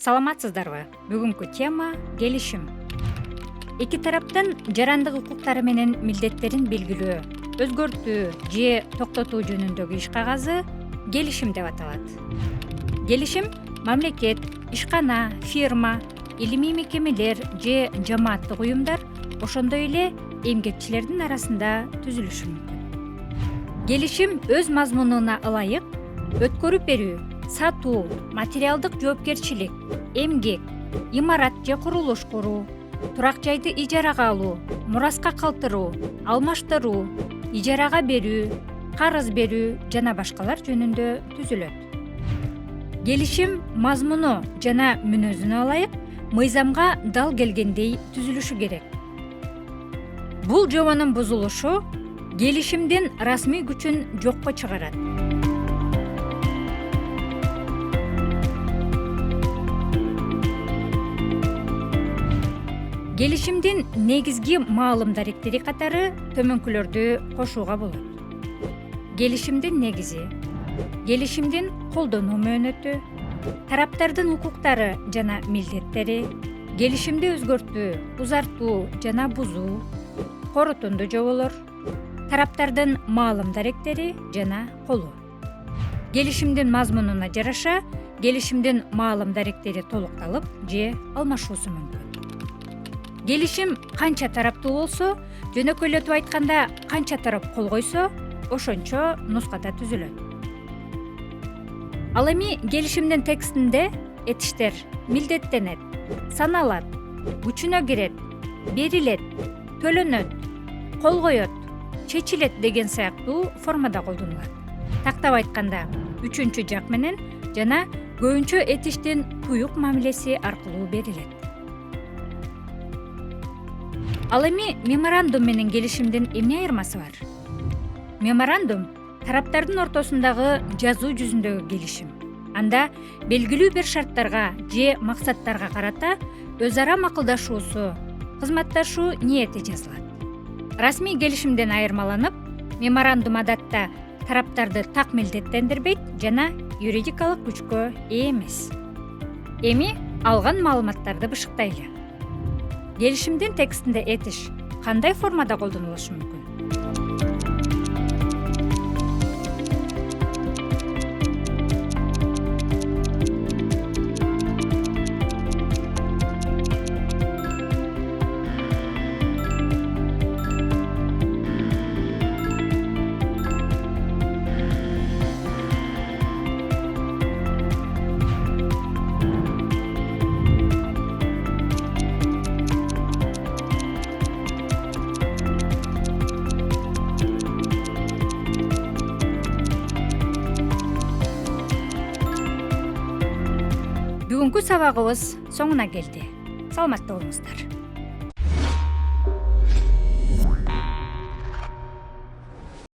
Саламатсыздарбы? Бүгүнкү тема келишим. Эки тараптын жарандык укуктары менен милдеттерин белгилөө, өзгөртүү же токтотуу жөнүндөгү иш кагазы келишим деп аталат. Келишим мамлекет, ишкана, фирма, илимий мекемелер же жамааттык уюмдар, ошондой эле эмгекчилердин арасында түзүлүшү мүмкүн. Келишим өз мазмунуна ылайык өткөрүп берүү, сатуу, материалдык жоопкерчилик, эмгек, имарат же курулуш куруу, турак жайды ижарага алуу, мураска калтыруу, алмаштыруу, ижарага берүү, карыз берүү жана башкалар жөнүндө түзүлөт. Келишим мазмуну жана мүнөзүнө ылайык мыйзамга дал келгендей түзүлүшү керек. Бул жобонун бузулушу келишимдин расмий күчүн жокко чыгарат. Келишимдин негизги маалым даректери катары төмөнкүлөрдү кошууга болот. Келишимдин негизи, келишимдин колдонуу мөөнөтү, тараптардын укуктары жана милдеттери, келишимди өзгөртүү, узартуу жана бузуу, корутунду жоболор, тараптардын маалым даректери жана колу. Келишимдин мазмунуна жараша келишимдин маалым даректери толукталып же алмашуусу мүмкүн. Келишим канча тараптуу болсо, жөнөкөйлөтүп айтканда канча тарап кол койсо, ошончо нускада түзүлөт. Ал эми келишимдин текстинде этиштер милдеттенет, саналат, күчүнө кирет, берилет, төлөнөт, кол коет, чечилет деген сыяктуу формада колдонулат. Тактап айтканда, үчүнчү жак менен жана көбүнчө этиштин туюк мамилеси аркылуу берилет. Ал эми меморандум менен келишимдин эмне айырмасы бар? Меморандум тараптардын ортосундагы жазуу жүзүндөгү келишим. Анда белгилүү бир шарттарга же максаттарга карата өз ара макулдашуусу, кызматташуу ниети жазылат. Расмий келишимден айырмаланып, меморандум адатта тараптарды так милдеттендирбейт жана юридикалык күчкө ээ эмес. Эми алган маалыматтарды бышыктайлы. Келишимдин текстинде этиш кандай формада колдонулушу мүмкүн? Бүгүнкү сабагыбыз соңуна келди. Саламатта болуңуздар.